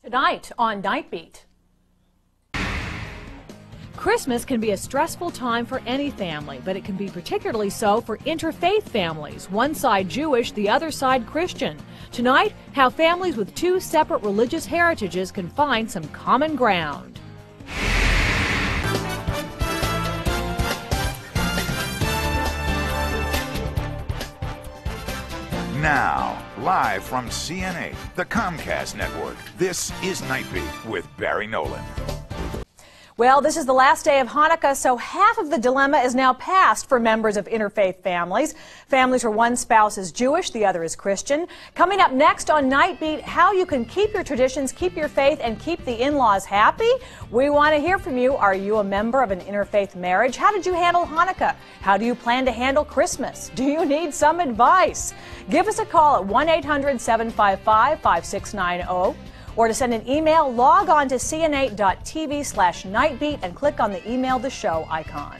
Tonight on NiteBeat. Christmas can be a stressful time for any family, but it can be particularly so for interfaith families, one side Jewish, the other side Christian. Tonight, how families with two separate religious heritages can find some common ground. Now, live from CNA, the Comcast network, this is NiteBeat with Barry Nolan. Well, this is the last day of Hanukkah, so half of the dilemma is now past for members of interfaith families. Families where one spouse is Jewish, the other is Christian. Coming up next on NiteBeat, how you can keep your traditions, keep your faith, and keep the in-laws happy. We want to hear from you. Are you a member of an interfaith marriage? How did you handle Hanukkah? How do you plan to handle Christmas? Do you need some advice? Give us a call at 1-800-755-5690. Or to send an email, log on to cna.tv/NiteBeat and click on the Email the Show icon.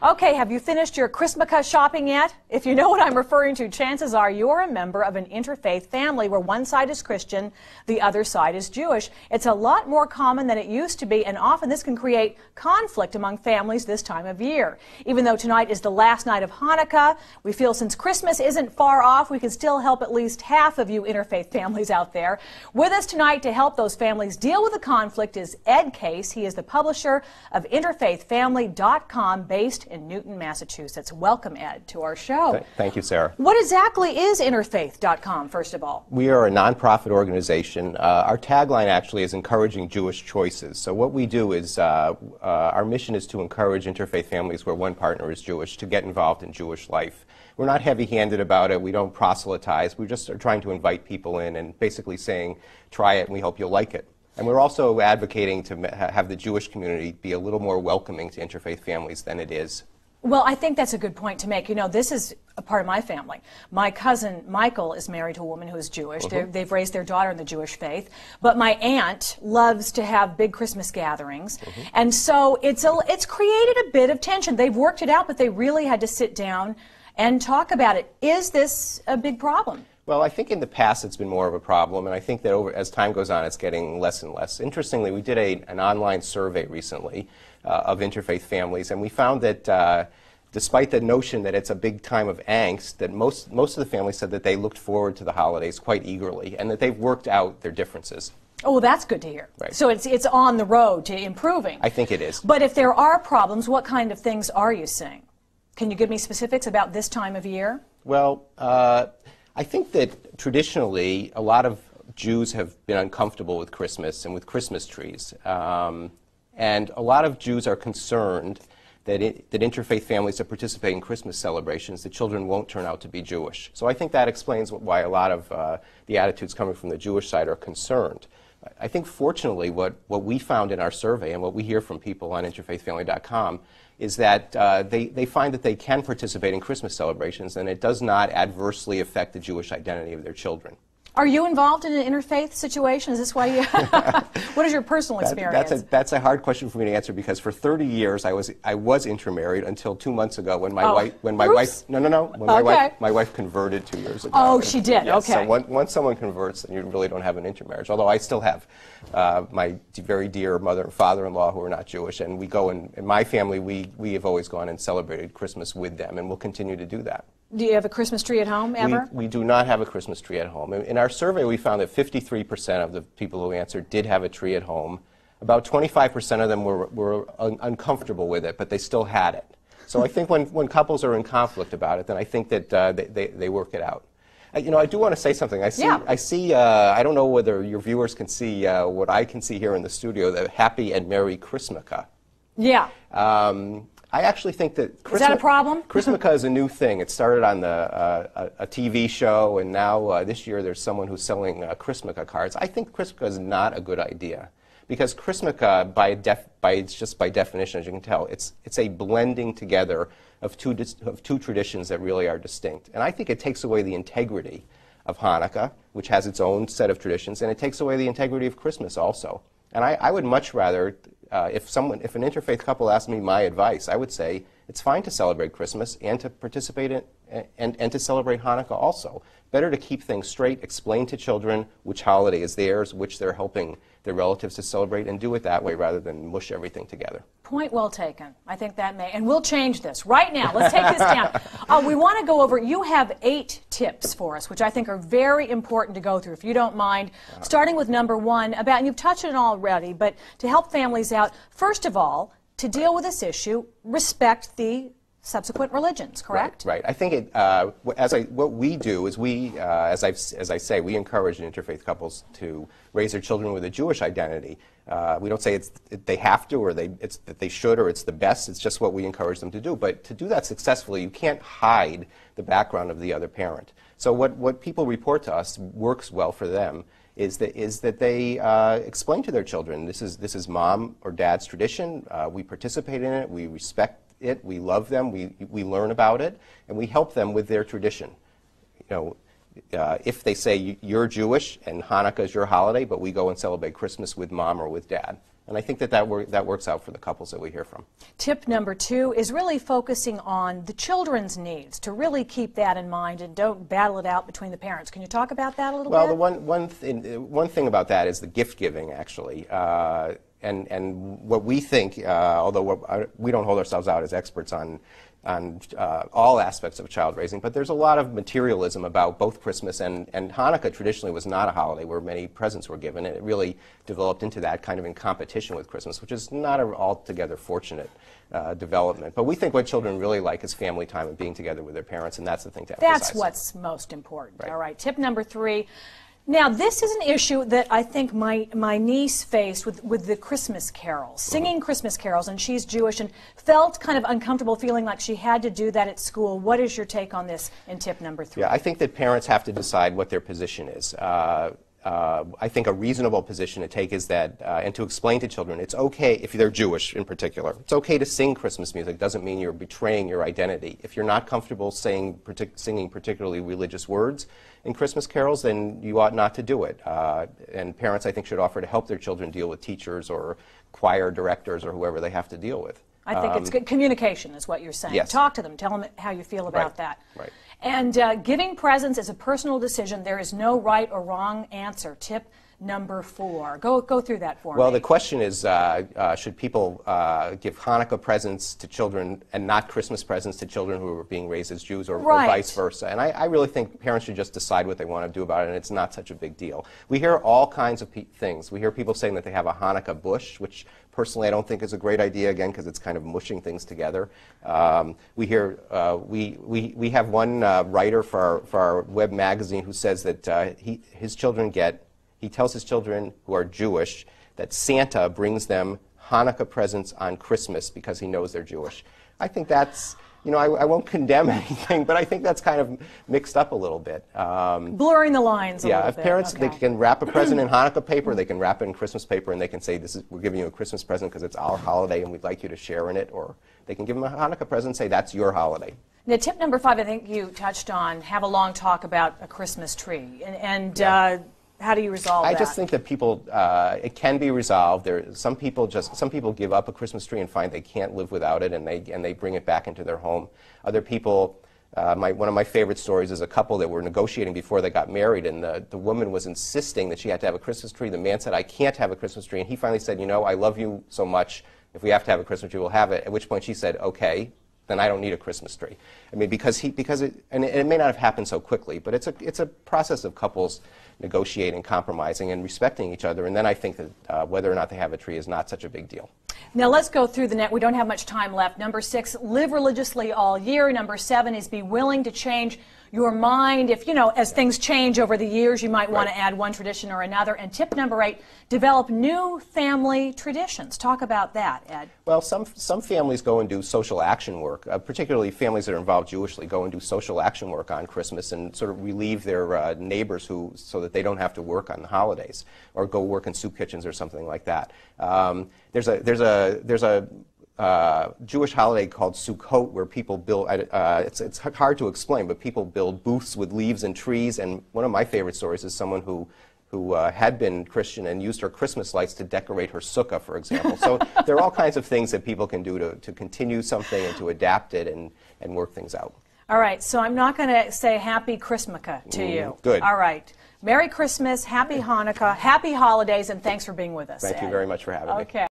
Okay, have you finished your Christmas shopping yet? If you know what I'm referring to, chances are you're a member of an interfaith family where one side is Christian, the other side is Jewish. It's a lot more common than it used to be, and often this can create conflict among families this time of year. Even though tonight is the last night of Hanukkah, we feel since Christmas isn't far off, we can still help at least half of you interfaith families out there. With us tonight to help those families deal with the conflict is Ed Case. He is the publisher of InterfaithFamily.com, based in Newton, Massachusetts. Welcome, Ed, to our show. Thank you, Sarah. What exactly is Interfaith.com, first of all? We are a nonprofit organization. Our tagline actually is encouraging Jewish choices. So what we do is, our mission is to encourage interfaith families where one partner is Jewish to get involved in Jewish life. We're not heavy-handed about it. We don't proselytize. We just are trying to invite people in and basically saying, try it and we hope you'll like it. And we're also advocating to have the Jewish community be a little more welcoming to interfaith families than it is. Well, I think that's a good point to make. You know, this is a part of my family. My cousin Michael is married to a woman who is Jewish. They've raised their daughter in the Jewish faith. But my aunt loves to have big Christmas gatherings. And so it's created a bit of tension. They've worked it out, but they really had to sit down and talk about it. Is this a big problem? Well, I think in the past it's been more of a problem, and I think that as time goes on it's getting less and less. Interestingly, we did an online survey recently of interfaith families, and we found that despite the notion that it's a big time of angst, that most of the families said that they looked forward to the holidays quite eagerly, and that they've worked out their differences. Oh, well, that's good to hear. Right. So it's on the road to improving. I think it is. But if there are problems, what kind of things are you seeing? Can you give me specifics about this time of year? Well, I think that traditionally a lot of Jews have been uncomfortable with Christmas and with Christmas trees. And a lot of Jews are concerned that interfaith families that participate in Christmas celebrations, the children won't turn out to be Jewish. So I think that explains why a lot of the attitudes coming from the Jewish side are concerned. I think fortunately what we found in our survey and what we hear from people on interfaithfamily.com is that they find that they can participate in Christmas celebrations and it does not adversely affect the Jewish identity of their children. Are you involved in an interfaith situation? Is this why you... What is your personal experience? That's a hard question for me to answer because for 30 years I was intermarried until 2 months ago when my wife my wife converted 2 years ago. Oh, she did. Yes, okay. So once someone converts, then you really don't have an intermarriage. Although I still have my very dear mother and father-in-law who are not Jewish, and we go in my family we have always gone and celebrated Christmas with them, and we'll continue to do that. Do you have a Christmas tree at home ever? We do not have a Christmas tree at home. In our survey, we found that 53% of the people who answered did have a tree at home. About 25% of them were uncomfortable with it, but they still had it. So I think when couples are in conflict about it, then I think that they work it out. You know, I do want to say something. I see. I don't know whether your viewers can see what I can see here in the studio, the Happy and Merry Christmaka. Yeah. I actually think that Is that a problem? Christmaka is a new thing. It started on a TV show, and now this year there's someone who's selling Christmaka cards. I think Christmaka is not a good idea because Christmaka, by definition, as you can tell, it's a blending together of two traditions that really are distinct. And I think it takes away the integrity of Hanukkah, which has its own set of traditions, and it takes away the integrity of Christmas also. And I would much rather If an interfaith couple asked me my advice, I would say it's fine to celebrate Christmas and to participate in and to celebrate Hanukkah also. Better to keep things straight, explain to children which holiday is theirs, which they're helping their relatives to celebrate, and do it that way rather than mush everything together. Point well taken. I think that may, and we'll change this right now. Let's take this down. We want to go over, you have 8 tips for us, which I think are very important to go through, if you don't mind. Starting with number 1, about, and you've touched on it already, but to help families out, first of all, to deal with this issue, respect the subsequent religions, correct? Right. I think what we do is as I say, we encourage interfaith couples to raise their children with a Jewish identity. We don't say they have to, or it's that they should, or it's the best. It's just what we encourage them to do. But to do that successfully, you can't hide the background of the other parent. So what people report to us works well for them is that they explain to their children, this is mom or dad's tradition. We participate in it. We respect it. We love them. We learn about it, and we help them with their tradition. If they say you're Jewish and Hanukkah is your holiday, but we go and celebrate Christmas with mom or with dad. And I think that works out for the couples that we hear from. Tip number 2 is really focusing on the children's needs, to really keep that in mind and don't battle it out between the parents. Can you talk about that a little bit? Well, one thing about that is the gift giving, actually. And what we think, although we don't hold ourselves out as experts on all aspects of child raising, but there's a lot of materialism about both Christmas and Hanukkah. Traditionally was not a holiday where many presents were given, and it really developed into that kind of in competition with Christmas, which is not an altogether fortunate development. But we think what children really like is family time and being together with their parents, and that's the thing to emphasize. That's what's most important. Right. All right, tip number 3. Now, this is an issue that I think my niece faced with the Christmas carols, singing Christmas carols, and she's Jewish and felt kind of uncomfortable, feeling like she had to do that at school. What is your take on this in tip number 3? Yeah, I think that parents have to decide what their position is. I think a reasonable position to take is that, and to explain to children, it's okay, if they're Jewish in particular, it's okay to sing Christmas music. It doesn't mean you're betraying your identity. If you're not comfortable singing particularly religious words in Christmas carols, then you ought not to do it. And parents, I think, should offer to help their children deal with teachers or choir directors or whoever they have to deal with. I think it's good communication is what you're saying. Yes. Talk to them. Tell them how you feel about that. Right. And giving presents is a personal decision. There is no right or wrong answer. Tip number 4. Go through that for me. Well, the question is, should people give Hanukkah presents to children and not Christmas presents to children who are being raised as Jews, or vice versa? And I really think parents should just decide what they want to do about it, and it's not such a big deal. We hear all kinds of things. We hear people saying that they have a Hanukkah bush, which personally I don't think is a great idea, again, because it's kind of mushing things together. We hear, we have one writer for our web magazine who says that he tells his children who are Jewish that Santa brings them Hanukkah presents on Christmas because he knows they're Jewish. I think that's, I won't condemn anything, but I think that's kind of mixed up a little bit. Blurring the lines a little bit. Yeah, if parents, they can wrap a present in Hanukkah paper, they can wrap it in Christmas paper, and they can say, we're giving you a Christmas present because it's our holiday and we'd like you to share in it, or they can give them a Hanukkah present and say, that's your holiday. Now, tip number 5, I think you touched on, have a long talk about a Christmas tree. How do you resolve that? I just think that people, it can be resolved. Some people give up a Christmas tree and find they can't live without it, and they bring it back into their home. Other people, one of my favorite stories is a couple that were negotiating before they got married, and the woman was insisting that she had to have a Christmas tree. The man said, I can't have a Christmas tree, and he finally said, I love you so much. If we have to have a Christmas tree, we'll have it. At which point she said, okay, then I don't need a Christmas tree. I mean, because it may not have happened so quickly, but it's a process of couples negotiating, compromising, and respecting each other. And then I think that whether or not they have a tree is not such a big deal. Now let's go through the net. We don't have much time left. Number 6, live religiously all year. Number 7 is be willing to change your mind. If, as things change over the years, you might want to add one tradition or another. And tip number 8, develop new family traditions. Talk about that, Ed. Well, some families go and do social action work, particularly families that are involved Jewishly go and do social action work on Christmas and sort of relieve their neighbors so that they don't have to work on the holidays or go work in soup kitchens or something like that. There's a Jewish holiday called Sukkot where people build, it's hard to explain, but people build booths with leaves and trees. And one of my favorite stories is someone who who had been Christian and used her Christmas lights to decorate her sukkah, for example. So there are all kinds of things that people can do to continue something and to adapt it and work things out. All right, so I'm not going to say Happy Christmaka to you. Good. All right. Merry Christmas, Happy Hanukkah, Happy Holidays, and thanks for being with us. Thank you very much for having me. Okay.